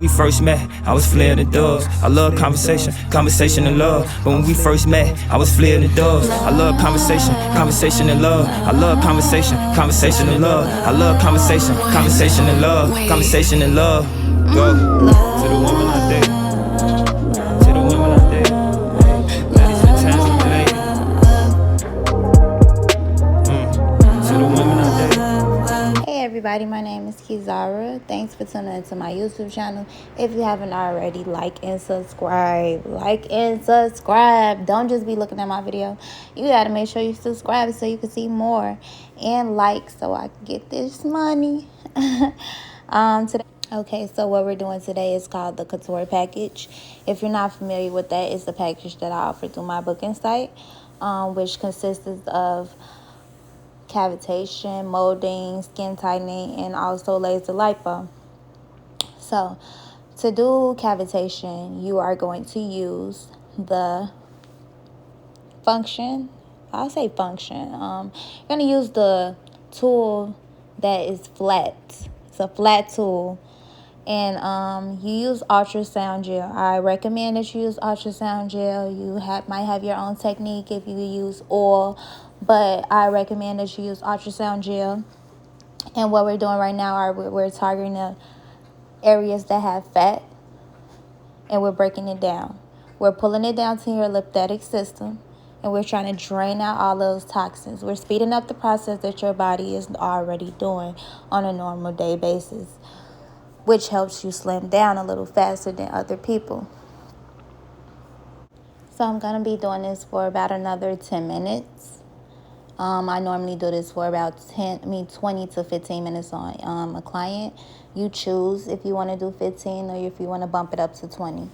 We first met, I was flaring the doors. I love conversation, conversation and love. But when we first met, I was flaring the doors. I love conversation, conversation and love. I love conversation, conversation and love. I love conversation, conversation and love. Conversation and love. Go to the woman I date. To the woman I date. Ladies and gentlemen, to the woman I date. Hey everybody, my name is Kizara. Thanks for tuning into my YouTube channel. If you haven't already, like and subscribe. Don't just be looking at my video. You gotta make sure you subscribe so you can see more, and like so I can get this money. So what we're doing today is called the Kontour package. If you're not familiar with that, it's the package that I offer through my booking site, which consists of cavitation, molding, skin tightening, and also laser lipo. So to do cavitation, you are going to use the function. I'll say function. You're going to use the tool that is flat. It's a flat tool. And you use ultrasound gel. I recommend that you use ultrasound gel. You might have your own technique if you use oil, but I recommend that you use ultrasound gel. And what we're doing right now, we're targeting the areas that have fat, and we're breaking it down. We're pulling it down to your lymphatic system, and we're trying to drain out all those toxins. We're speeding up the process that your body is already doing on a normal day basis, which helps you slim down a little faster than other people. So I'm going to be doing this for about another 10 minutes. I normally do this for about 20 to 15 minutes on a client. You choose if you want to do 15 or if you want to bump it up to 20.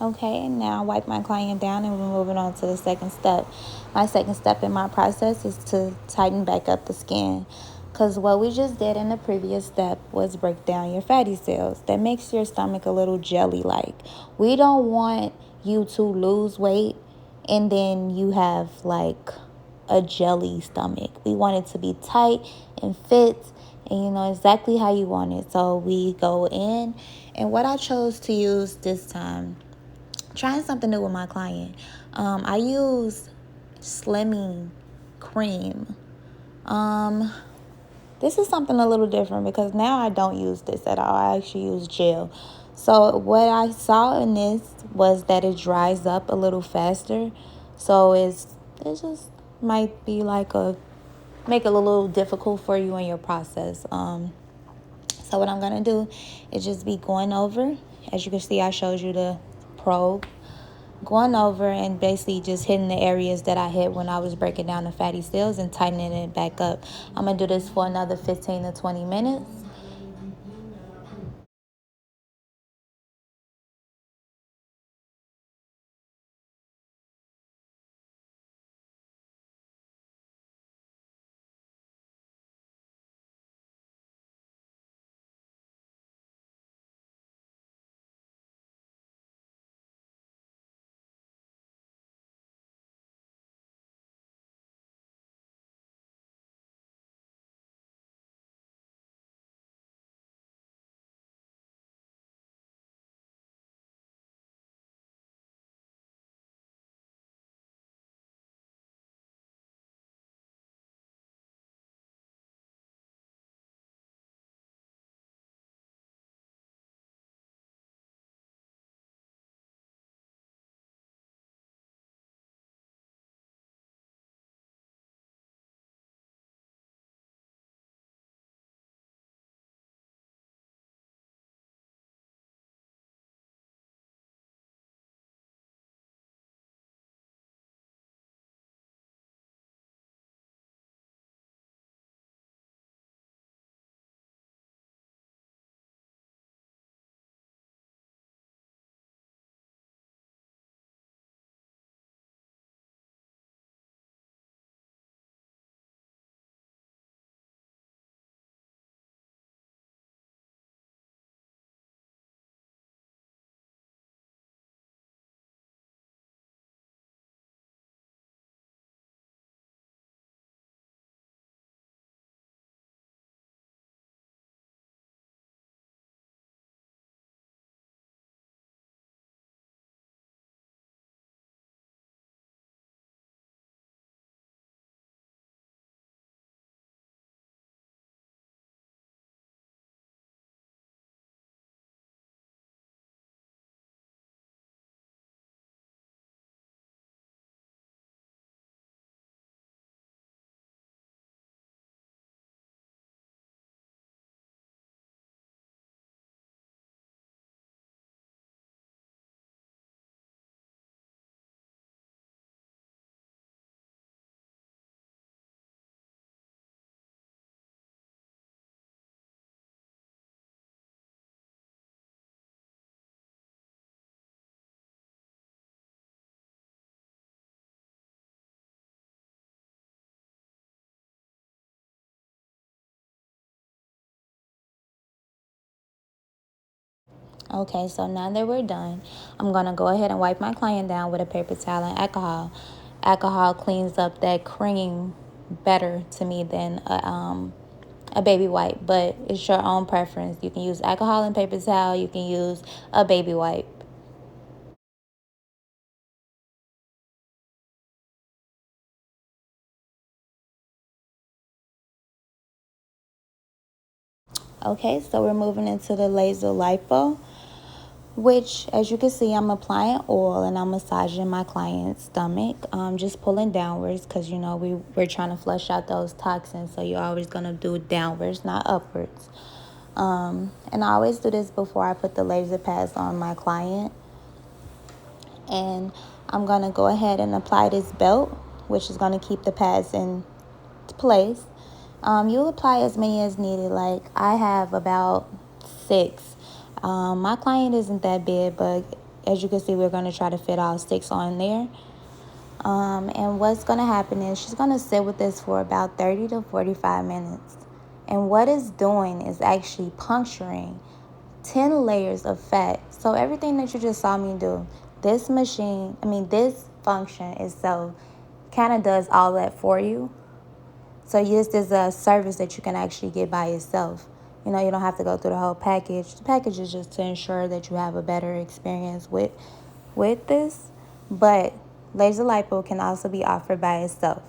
Okay, now I wipe my client down and we're moving on to the second step. My second step in my process is to tighten back up the skin. Because what we just did in the previous step was break down your fatty cells. That makes your stomach a little jelly-like. We don't want you to lose weight and then you have like a jelly stomach. We want it to be tight and fit and you know exactly how you want it. So we go in, and what I chose to use this time, trying something new with my client, I use slimming cream. This is something a little different because now I don't use this at all. I actually use gel. So what I saw in this was that it dries up a little faster. So it just might be like make it a little difficult for you in your process. So what I'm gonna do is just be going over. As you can see, I showed you the probe. Going over and basically just hitting the areas that I hit when I was breaking down the fatty cells and tightening it back up. I'm going to do this for another 15 to 20 minutes. Okay, so now that we're done, I'm going to go ahead and wipe my client down with a paper towel and alcohol. Alcohol cleans up that cream better to me than a baby wipe, but it's your own preference. You can use alcohol and paper towel. You can use a baby wipe. Okay, so we're moving into the laser lipo, which, as you can see, I'm applying oil and I'm massaging my client's stomach, just pulling downwards because, you know, we're trying to flush out those toxins, so you're always going to do downwards, not upwards. And I always do this before I put the laser pads on my client. And I'm going to go ahead and apply this belt, which is going to keep the pads in place. You apply as many as needed. Like I have about 6. My client isn't that big, but as you can see, we're going to try to fit all 6 on there. And what's going to happen is she's going to sit with this for about 30 to 45 minutes. And what it's doing is actually puncturing 10 layers of fat. So everything that you just saw me do, this function itself kind of does all that for you. So this is a service that you can actually get by yourself. You don't have to go through the whole package. The package is just to ensure that you have a better experience with this. But laser lipo can also be offered by itself.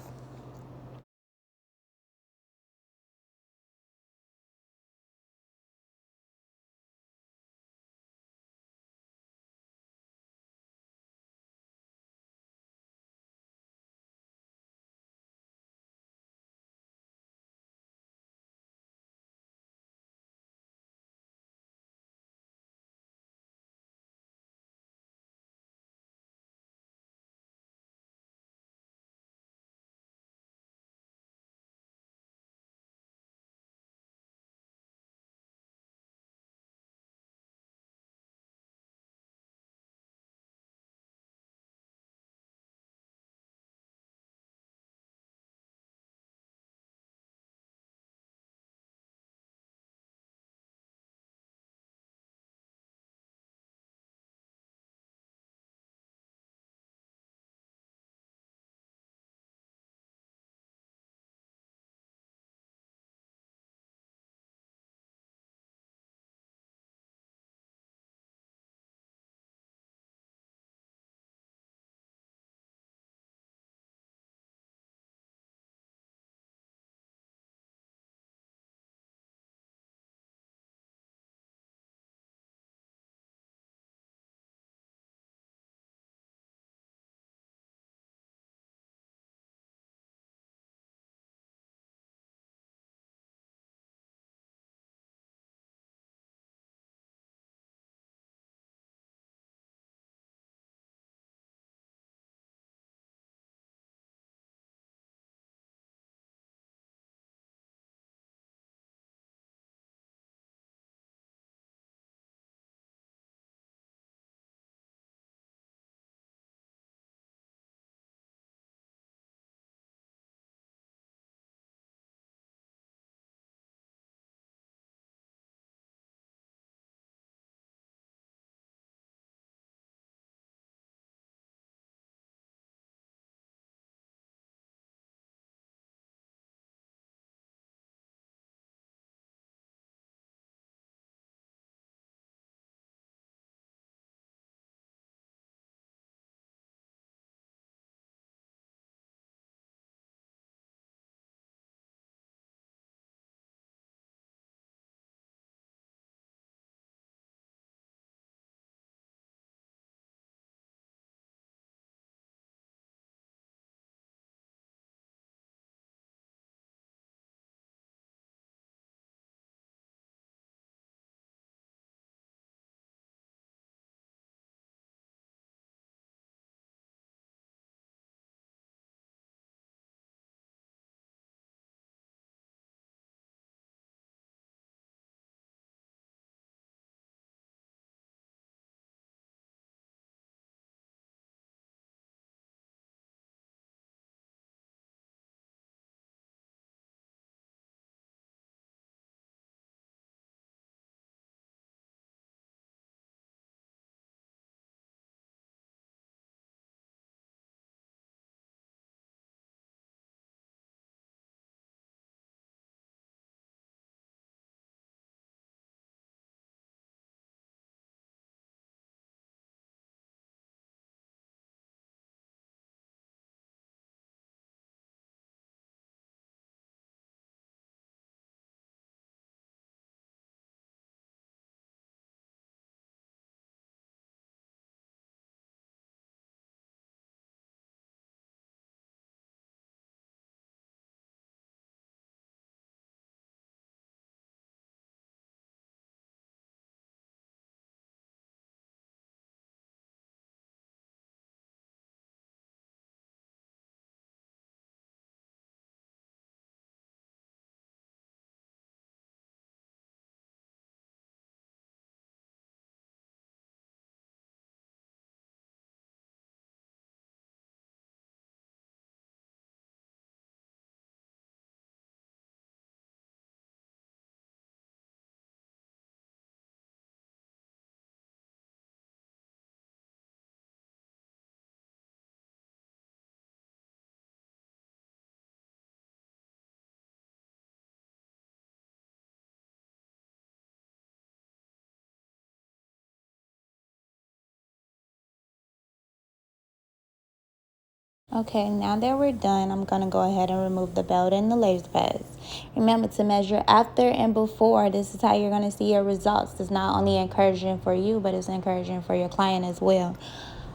Okay, now that we're done, I'm going to go ahead and remove the belt and the lace pads. Remember to measure after and before. This is how you're going to see your results. It's not only encouraging for you, but it's encouraging for your client as well.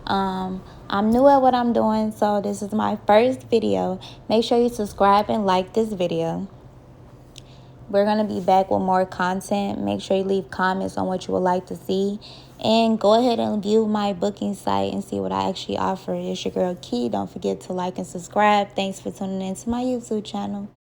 I'm new at what I'm doing, so this is my first video. Make sure you subscribe and like this video. We're going to be back with more content. Make sure you leave comments on what you would like to see. And go ahead and view my booking site and see what I actually offer. It's your girl Key. Don't forget to like and subscribe. Thanks for tuning in to my YouTube channel.